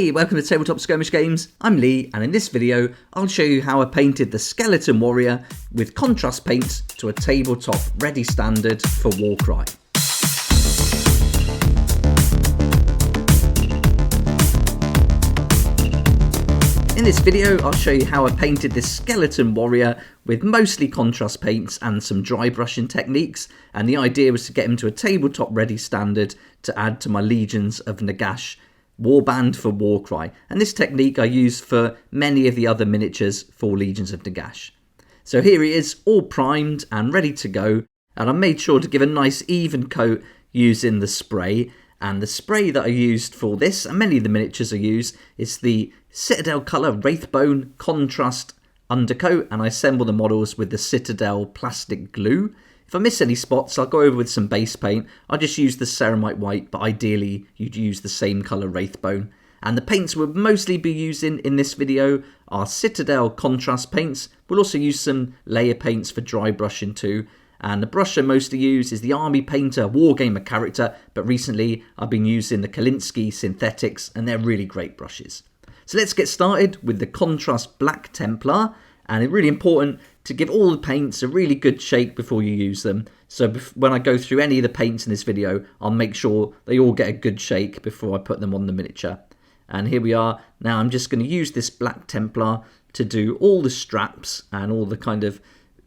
Hey, welcome to Tabletop Skirmish Games. I'm Lee, and in this video, I'll show you how I painted the Skeleton Warrior with contrast paints to a tabletop ready standard for Warcry. In this video, I'll show you how I painted this Skeleton Warrior with mostly contrast paints and some dry brushing techniques, and the idea was to get him to a tabletop ready standard to add to my Legions of Nagash Warband for Warcry, and this technique I use for many of the other miniatures for Legions of Nagash. So here he is, all primed and ready to go, and I made sure to give a nice even coat using the spray, and the spray that I used for this, and many of the miniatures I use, is the Citadel colour Wraithbone Contrast Undercoat, and I assemble the models with the Citadel plastic glue. If I miss any spots, I'll go over with some base paint. I'll just use the Ceramite White, but ideally you'd use the same colour Wraithbone. And the paints we'll mostly be using in this video are Citadel Contrast Paints. We'll also use some layer paints for dry brushing too. And the brush I mostly use is the Army Painter Wargamer character, but recently I've been using the Kalinsky Synthetics, and they're really great brushes. So let's get started with the Contrast Black Templar. And it's really important to give all the paints a really good shake before you use them. So when I go through any of the paints in this video, I'll make sure they all get a good shake before I put them on the miniature. And here we are. Now I'm just going to use this Black Templar to do all the straps and all the kind of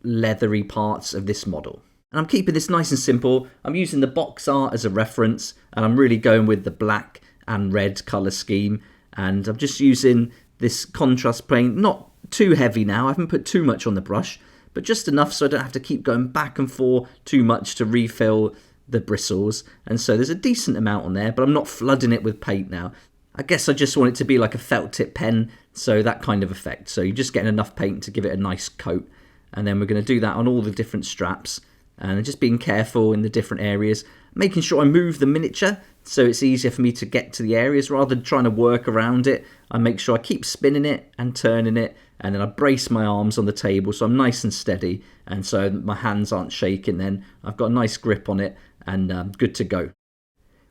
leathery parts of this model. And I'm keeping this nice and simple. I'm using the box art as a reference, and I'm really going with the black and red colour scheme. And I'm just using this contrast paint, not too heavy now, I haven't put too much on the brush, but just enough so I don't have to keep going back and forth too much to refill the bristles. And so there's a decent amount on there, but I'm not flooding it with paint now. I guess I just want it to be like a felt tip pen, so that kind of effect. So you're just getting enough paint to give it a nice coat. And then we're going to do that on all the different straps, and just being careful in the different areas, making sure I move the miniature so it's easier for me to get to the areas rather than trying to work around it. I make sure I keep spinning it and turning it, and then I brace my arms on the table so I'm nice and steady, and so my hands aren't shaking. Then I've got a nice grip on it, and good to go.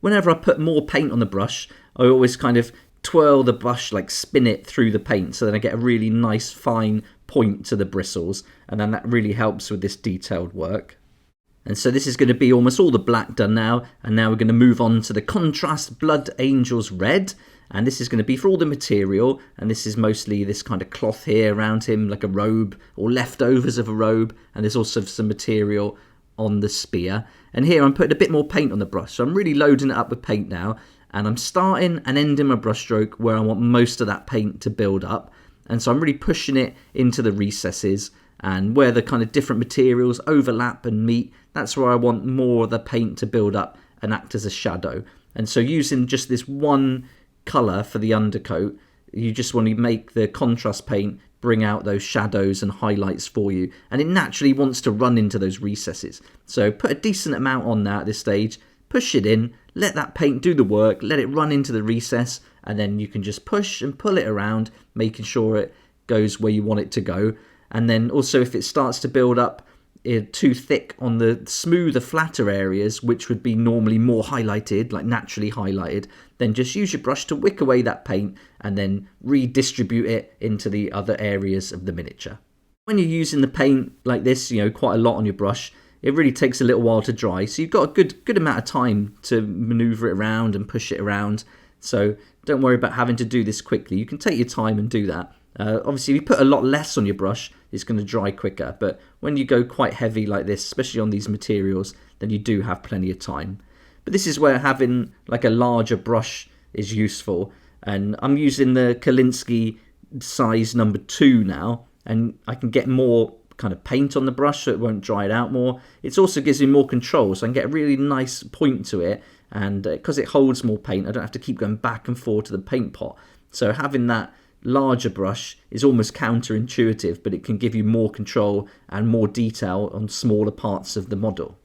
Whenever I put more paint on the brush, I always kind of twirl the brush, like spin it through the paint, so then I get a really nice fine point to the bristles, and then that really helps with this detailed work. And so this is going to be almost all the black done now, and now we're going to move on to the Contrast Blood Angels Red, and this is going to be for all the material, and this is mostly this kind of cloth here around him, like a robe, or leftovers of a robe, and there's also some material on the spear. And here I'm putting a bit more paint on the brush, so I'm really loading it up with paint now, and I'm starting and ending my brush stroke where I want most of that paint to build up, and so I'm really pushing it into the recesses, and where the kind of different materials overlap and meet, that's where I want more of the paint to build up and act as a shadow. And so using just this one colour for the undercoat, you just want to make the contrast paint bring out those shadows and highlights for you, and it naturally wants to run into those recesses. So put a decent amount on that at this stage, push it in, let that paint do the work, let it run into the recess, and then you can just push and pull it around, making sure it goes where you want it to go. And then also if it starts to build up too thick on the smoother, flatter areas, which would be normally more highlighted, like naturally highlighted, then just use your brush to wick away that paint and then redistribute it into the other areas of the miniature. When you're using the paint like this, quite a lot on your brush, it really takes a little while to dry. So you've got a good amount of time to maneuver it around and push it around. So don't worry about having to do this quickly. You can take your time and do that. Obviously, if you put a lot less on your brush, it's going to dry quicker. But when you go quite heavy like this, especially on these materials, then you do have plenty of time. But this is where having like a larger brush is useful. And I'm using the Kalinsky size number 2 now, and I can get more kind of paint on the brush so it won't dry it out more. It also gives me more control, so I can get a really nice point to it, and because it holds more paint, I don't have to keep going back and forth to the paint pot. So having that larger brush is almost counterintuitive, but it can give you more control and more detail on smaller parts of the model.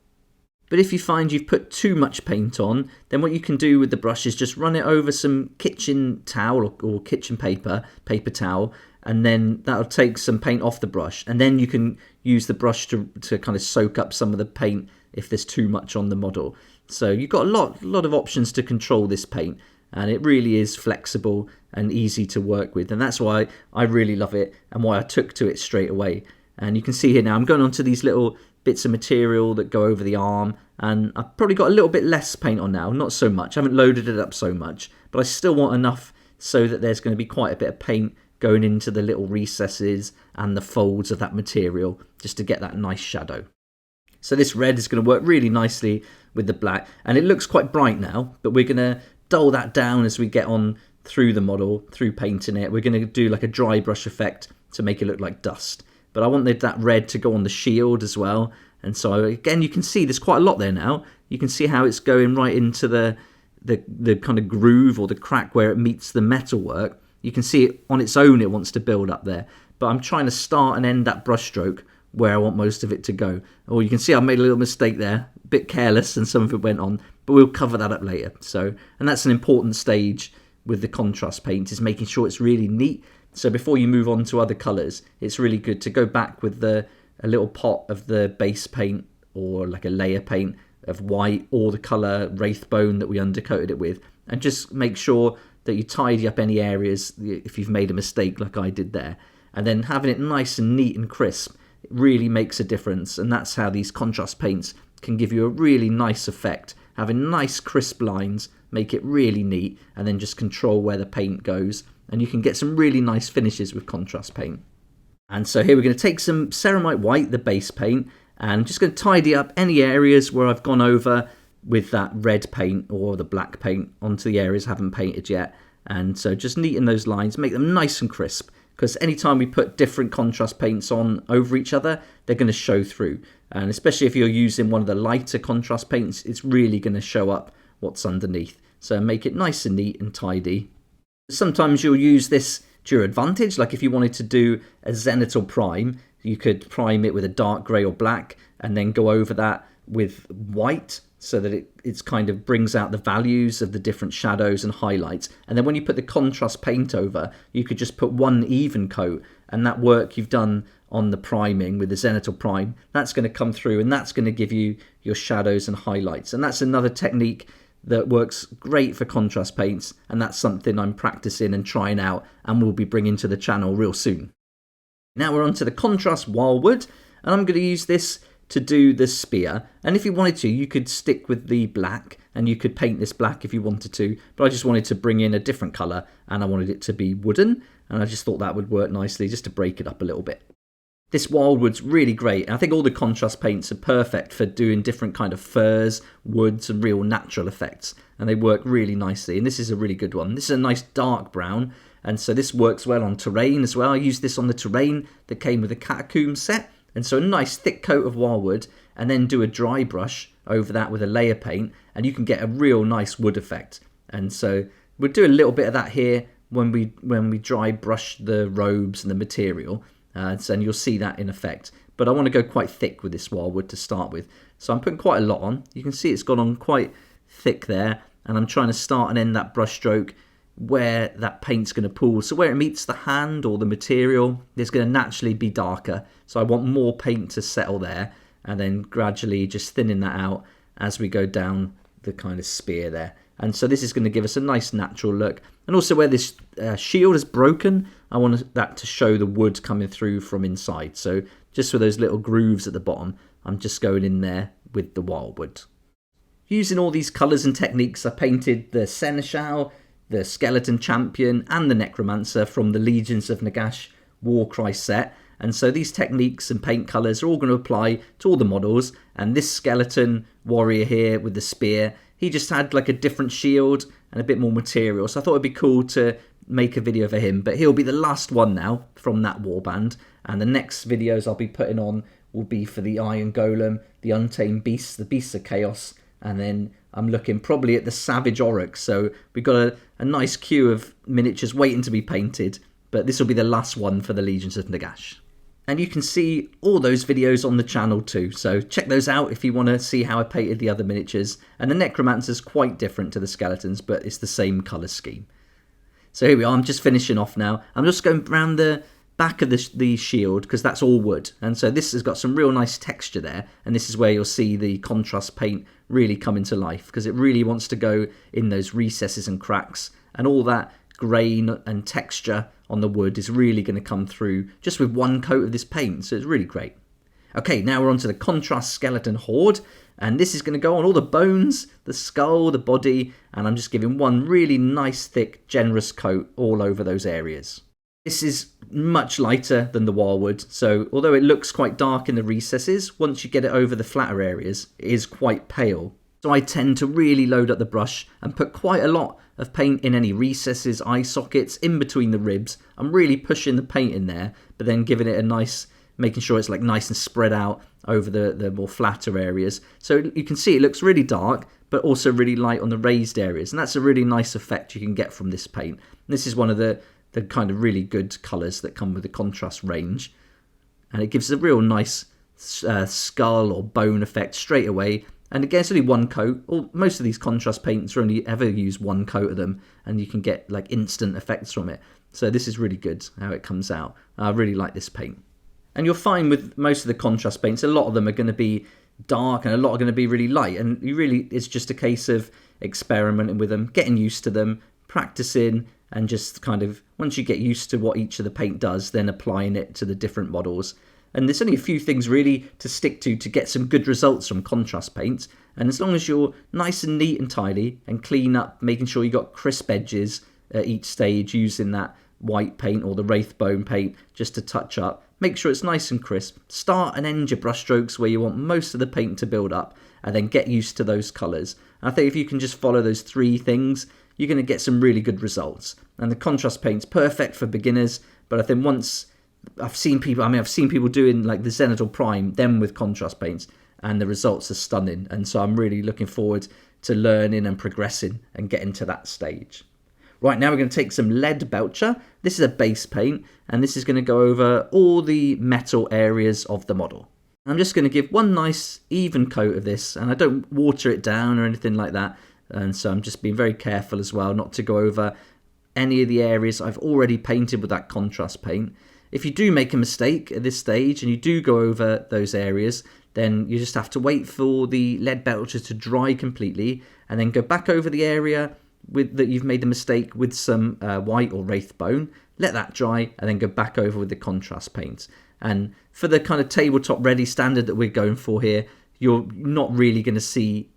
But if you find you've put too much paint on, then what you can do with the brush is just run it over some kitchen towel or kitchen paper towel, and then that'll take some paint off the brush, and then you can use the brush to kind of soak up some of the paint if there's too much on the model. So you've got a lot of options to control this paint, and it really is flexible and easy to work with, and that's why I really love it and why I took to it straight away. And you can see here now I'm going on to these little bits of material that go over the arm, and I've probably got a little bit less paint on now, not so much, I haven't loaded it up so much, but I still want enough so that there's going to be quite a bit of paint going into the little recesses and the folds of that material, just to get that nice shadow. So this red is going to work really nicely with the black, and it looks quite bright now, but we're going to dull that down as we get on through the model, through painting it. We're going to do like a dry brush effect to make it look like dust. But I wanted that red to go on the shield as well, and so again you can see there's quite a lot there now. You can see how it's going right into the kind of groove or the crack where it meets the metalwork. You can see it on its own, it wants to build up there, but I'm trying to start and end that brush stroke where I want most of it to go. Or you can see I made a little mistake there, a bit careless, and some of it went on, but we'll cover that up later. So, and that's an important stage with the contrast paint, is making sure it's really neat. So before you move on to other colours, it's really good to go back with a little pot of the base paint, or like a layer paint of white, or the colour Wraithbone that we undercoated it with, and just make sure that you tidy up any areas if you've made a mistake like I did there. And then having it nice and neat and crisp, it really makes a difference, and that's how these contrast paints can give you a really nice effect. Having nice crisp lines, make it really neat, and then just control where the paint goes, and you can get some really nice finishes with contrast paint. And so here we're going to take some Ceramite White, the base paint, and I'm just going to tidy up any areas where I've gone over with that red paint or the black paint onto the areas I haven't painted yet. And so just neaten those lines, make them nice and crisp, because anytime we put different contrast paints on over each other, they're going to show through. And especially if you're using one of the lighter contrast paints, it's really going to show up what's underneath. So make it nice and neat and tidy. Sometimes you'll use this to your advantage, like if you wanted to do a Zenithal Prime, you could prime it with a dark grey or black, and then go over that with white, so that it's kind of brings out the values of the different shadows and highlights. And then when you put the contrast paint over, you could just put one even coat, and that work you've done on the priming with the Zenithal Prime, that's going to come through, and that's going to give you your shadows and highlights. And that's another technique that works great for contrast paints, and that's something I'm practicing and trying out, and we'll be bringing to the channel real soon. Now we're on to the contrast wildwood, and I'm going to use this to do the spear. And if you wanted to, you could stick with the black, and you could paint this black if you wanted to, but I just wanted to bring in a different colour, and I wanted it to be wooden, and I just thought that would work nicely just to break it up a little bit. This wildwood's really great, and I think all the contrast paints are perfect for doing different kind of furs, woods, and real natural effects, and they work really nicely. And this is a really good one. This is a nice dark brown, and so this works well on terrain as well. I used this on the terrain that came with the Catacomb set, and so a nice thick coat of wildwood, and then do a dry brush over that with a layer paint, and you can get a real nice wood effect. And so we'll do a little bit of that here when we dry brush the robes and the material. And you'll see that in effect. But I want to go quite thick with this wildwood to start with. So I'm putting quite a lot on. You can see it's gone on quite thick there. And I'm trying to start and end that brush stroke where that paint's going to pool. So where it meets the hand or the material, it's going to naturally be darker. So I want more paint to settle there. And then gradually just thinning that out as we go down the kind of spear there. And so this is going to give us a nice natural look. And also where this shield is broken, I want that to show the wood coming through from inside. So just for those little grooves at the bottom, I'm just going in there with the wildwood. Using all these colours and techniques, I painted the Seneschal, the Skeleton Champion, and the Necromancer from the Legions of Nagash Warcry set. And so these techniques and paint colours are all going to apply to all the models. And this skeleton warrior here with the spear, he just had like a different shield and a bit more material. So I thought it'd be cool to make a video for him. But he'll be the last one now from that warband. And the next videos I'll be putting on will be for the Iron Golem, the Untamed Beasts, the Beasts of Chaos. And then I'm looking probably at the Savage Oryx. So we've got a nice queue of miniatures waiting to be painted. But this will be the last one for the Legions of Nagash. And you can see all those videos on the channel too, so check those out if you want to see how I painted the other miniatures. And the Necromancer's quite different to the skeletons, but it's the same colour scheme. So here we are, I'm just finishing off now. I'm just going around the back of the shield, because that's all wood. And so this has got some real nice texture there. And this is where you'll see the contrast paint really come into life, because it really wants to go in those recesses and cracks. And all that grain and texture on the wood is really going to come through just with one coat of this paint. So it's really great. Okay, now we're on to the contrast skeleton horde. And this is going to go on all the bones, the skull, the body. And I'm just giving one really nice, thick, generous coat all over those areas. This is much lighter than the wildwood, so although it looks quite dark in the recesses, once you get it over the flatter areas, it is quite pale. So I tend to really load up the brush and put quite a lot of paint in any recesses, eye sockets, in between the ribs. I'm really pushing the paint in there, but then giving it a nice, making sure it's like nice and spread out over the more flatter areas. So you can see it looks really dark, but also really light on the raised areas. And that's a really nice effect you can get from this paint. And this is one of the kind of really good colours that come with the contrast range. And it gives a real nice skull or bone effect straight away. And again, it's only one coat. Most of these contrast paints only ever use one coat of them, and you can get like instant effects from it. So this is really good how it comes out. I really like this paint. And you'll find with most of the contrast paints, a lot of them are going to be dark and a lot are going to be really light. And it's just a case of experimenting with them, getting used to them, practicing, and just kind of, once you get used to what each of the paint does, then applying it to the different models. And there's only a few things really to stick to get some good results from contrast paints. And as long as you're nice and neat and tidy and clean up, making sure you got crisp edges at each stage using that white paint or the Wraithbone paint just to touch up, make sure it's nice and crisp. Start and end your brush strokes where you want most of the paint to build up, and then get used to those colours. And I think if you can just follow those three things, you're going to get some really good results. And the contrast paint's perfect for beginners, but I think once I've seen people doing like the Zenithal Prime, them with contrast paints, and the results are stunning. And so I'm really looking forward to learning and progressing and getting to that stage. Right, now we're going to take some Lead Belcher. This is a base paint, and this is going to go over all the metal areas of the model. I'm just going to give one nice even coat of this, and I don't water it down or anything like that. And so I'm just being very careful as well not to go over any of the areas I've already painted with that contrast paint. If you do make a mistake at this stage and you do go over those areas, then you just have to wait for the Lead Belcher to dry completely and then go back over the area that you've made the mistake with some white or Wraithbone. Let that dry and then go back over with the contrast paints. And for the kind of tabletop ready standard that we're going for here, you're not really going to see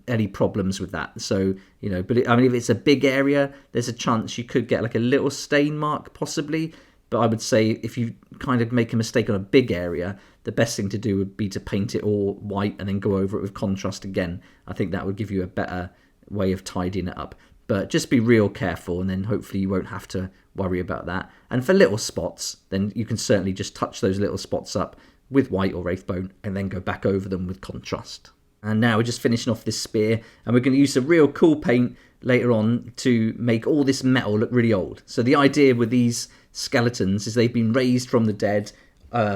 any problems with that. So, but if it's a big area, there's a chance you could get like a little stain mark possibly. But I would say if you kind of make a mistake on a big area, the best thing to do would be to paint it all white and then go over it with contrast again. I think that would give you a better way of tidying it up. But just be real careful, and then hopefully you won't have to worry about that. And for little spots, then you can certainly just touch those little spots up with white or Wraithbone and then go back over them with contrast. And now we're just finishing off this spear, and we're going to use some real cool paint later on to make all this metal look really old. So the idea with these skeletons is they've been raised from the dead,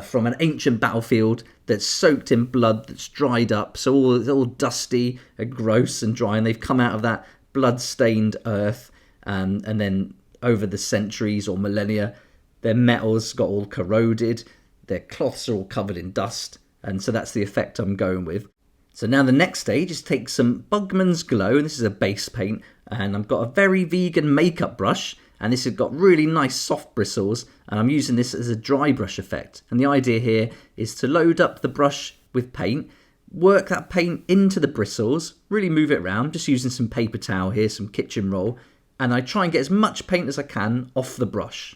from an ancient battlefield that's soaked in blood, that's dried up, so it's all dusty and gross and dry, and they've come out of that blood-stained earth, and then over the centuries or millennia, their metals got all corroded, their cloths are all covered in dust, and so that's the effect I'm going with. So now the next stage is take some Bugman's Glow, and this is a base paint, and I've got a very vegan makeup brush, and this has got really nice soft bristles, and I'm using this as a dry brush effect. And the idea here is to load up the brush with paint, work that paint into the bristles, really move it around, just using some paper towel here, some kitchen roll, and I try and get as much paint as I can off the brush.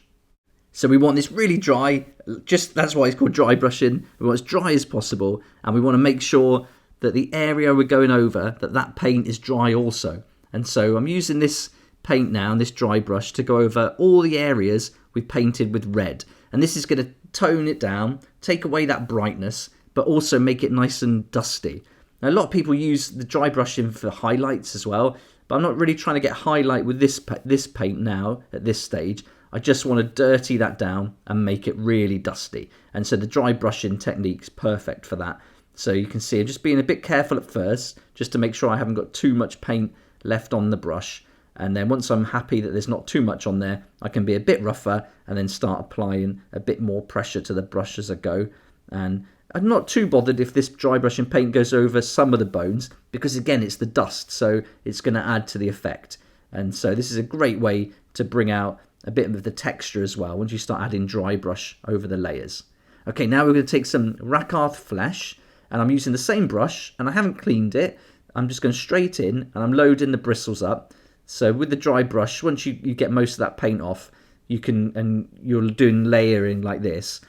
So we want this really dry, that's why it's called dry brushing. We want as dry as possible, and we want to make sure that the area we're going over, that paint is dry also. And so I'm using this paint now and this dry brush to go over all the areas we've painted with red. And this is going to tone it down, take away that brightness, but also make it nice and dusty. Now, a lot of people use the dry brushing for highlights as well, but I'm not really trying to get highlight with this paint now at this stage. I just want to dirty that down and make it really dusty. And so the dry brushing technique's perfect for that. So you can see I'm just being a bit careful at first, just to make sure I haven't got too much paint left on the brush. And then once I'm happy that there's not too much on there, I can be a bit rougher and then start applying a bit more pressure to the brush as I go. And I'm not too bothered if this dry brushing paint goes over some of the bones, because again, it's the dust, so it's going to add to the effect. And so this is a great way to bring out a bit of the texture as well once you start adding dry brush over the layers. Okay, now we're going to take some Rakaath Flesh, and I'm using the same brush, and I haven't cleaned it. I'm just going straight in, and I'm loading the bristles up. So with the dry brush, once you get most of that paint off, you can, and you're doing layering like this,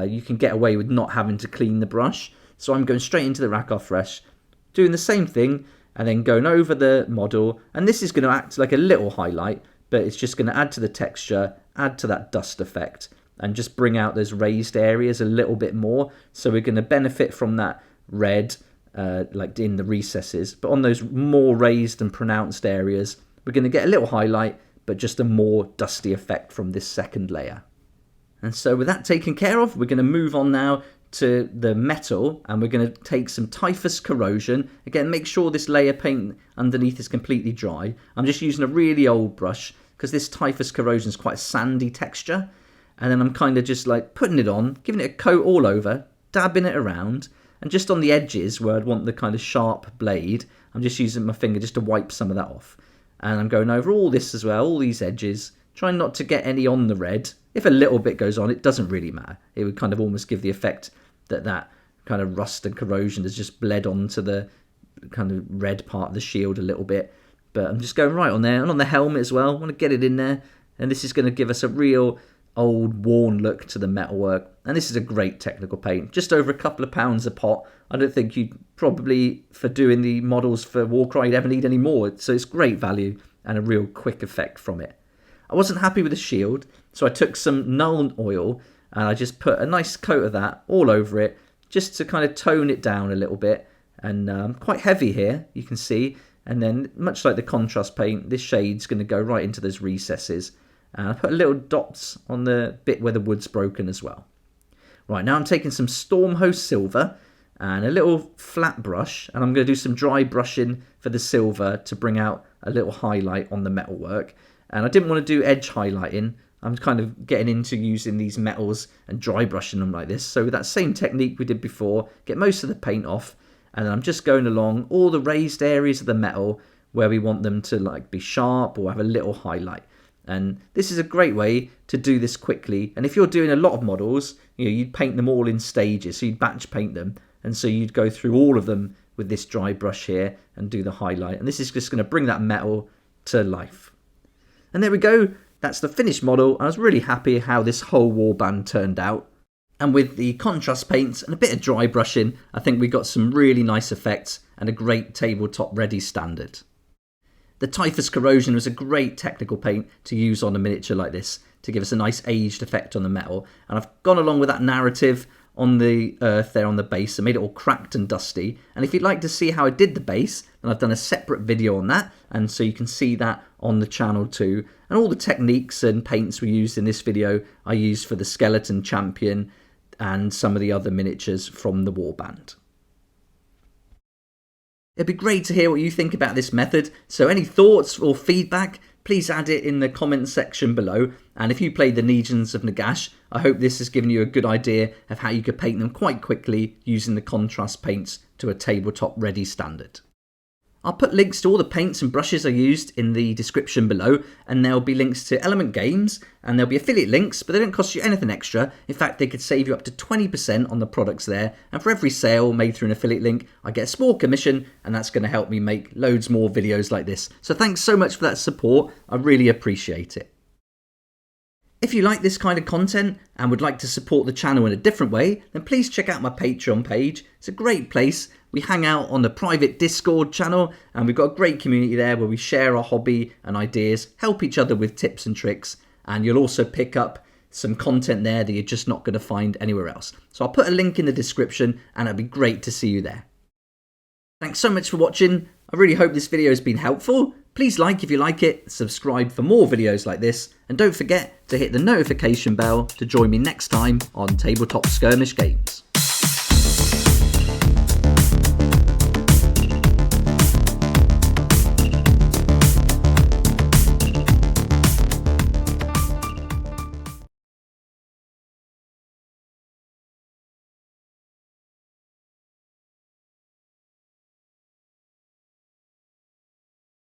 you can get away with not having to clean the brush. So I'm going straight into the Rakaath Flesh, doing the same thing, and then going over the model. And this is going to act like a little highlight, but it's just going to add to the texture, add to that dust effect, and just bring out those raised areas a little bit more. So we're going to benefit from that red, like in the recesses. But on those more raised and pronounced areas, we're going to get a little highlight, but just a more dusty effect from this second layer. And so with that taken care of, we're going to move on now to the metal, and we're going to take some Typhus Corrosion. Again, make sure this layer paint underneath is completely dry. I'm just using a really old brush because this Typhus Corrosion is quite a sandy texture. And then I'm kind of just like putting it on, giving it a coat all over, dabbing it around, and just on the edges where I'd want the kind of sharp blade, I'm just using my finger just to wipe some of that off. And I'm going over all this as well, all these edges, trying not to get any on the red. If a little bit goes on, it doesn't really matter. It would kind of almost give the effect that that kind of rust and corrosion has just bled onto the kind of red part of the shield a little bit. But I'm just going right on there, and on the helmet as well. I want to get it in there, and this is going to give us a real old worn look to the metalwork. And this is a great technical paint, just over a couple of pounds a pot. I don't think you'd probably, for doing the models for Warcry, you'd ever need any more. So it's great value and a real quick effect from it. I wasn't happy with the shield, so I took some Null oil and I just put a nice coat of that all over it, just to kind of tone it down a little bit. And quite heavy here, you can see. And then, much like the contrast paint, this shade's going to go right into those recesses. And I put little dots on the bit where the wood's broken as well. Right, now I'm taking some Stormhost Silver and a little flat brush, and I'm going to do some dry brushing for the silver to bring out a little highlight on the metalwork. And I didn't want to do edge highlighting. I'm kind of getting into using these metals and dry brushing them like this. So with that same technique we did before, get most of the paint off, and then I'm just going along all the raised areas of the metal where we want them to like be sharp or have a little highlight. And this is a great way to do this quickly. And if you're doing a lot of models, you know, you'd paint them all in stages. So you'd batch paint them. And so you'd go through all of them with this dry brush here and do the highlight. And this is just going to bring that metal to life. And there we go. That's the finished model. I was really happy how this whole warband turned out. And with the contrast paints and a bit of dry brushing, I think we got some really nice effects and a great tabletop ready standard. The Typhus Corrosion was a great technical paint to use on a miniature like this to give us a nice aged effect on the metal. And I've gone along with that narrative on the earth there on the base and made it all cracked and dusty. And if you'd like to see how I did the base, then I've done a separate video on that. And so you can see that on the channel too. And all the techniques and paints we used in this video I used for the Skeleton Champion and some of the other miniatures from the Warband. It'd be great to hear what you think about this method, so any thoughts or feedback, please add it in the comments section below. And if you played the Legions of Nagash, I hope this has given you a good idea of how you could paint them quite quickly using the contrast paints to a tabletop ready standard. I'll put links to all the paints and brushes I used in the description below, and there'll be links to Element Games, and there'll be affiliate links, but they don't cost you anything extra. In fact, they could save you up to 20% on the products there, and for every sale made through an affiliate link, I get a small commission, and that's going to help me make loads more videos like this. So thanks so much for that support, I really appreciate it. If you like this kind of content and would like to support the channel in a different way, then please check out my Patreon page. It's a great place. We hang out on the private Discord channel, and we've got a great community there where we share our hobby and ideas, help each other with tips and tricks, and you'll also pick up some content there that you're just not going to find anywhere else. So I'll put a link in the description, and it'd be great to see you there. Thanks so much for watching. I really hope this video has been helpful. Please like if you like it, subscribe for more videos like this, and don't forget to hit the notification bell to join me next time on Tabletop Skirmish Games.